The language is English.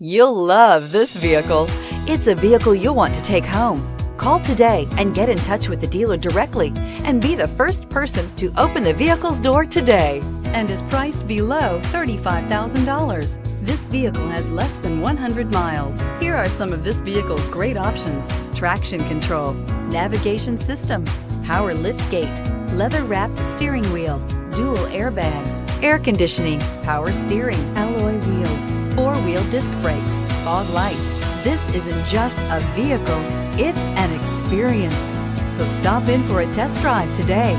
You'll love this vehicle. It's a vehicle you'll want to take home. Call today and get in touch with the dealer directly and be the first person to open the vehicle's door today, and is priced below $35,000. This vehicle has less than 100 miles. Here are some of this vehicle's great options: traction control, navigation system, power liftgate, leather-wrapped steering wheel, dual airbags, air conditioning, power steering, alloy wheels, four-wheel disc brakes, fog lights. This isn't just a vehicle, it's an experience. So stop in for a test drive today.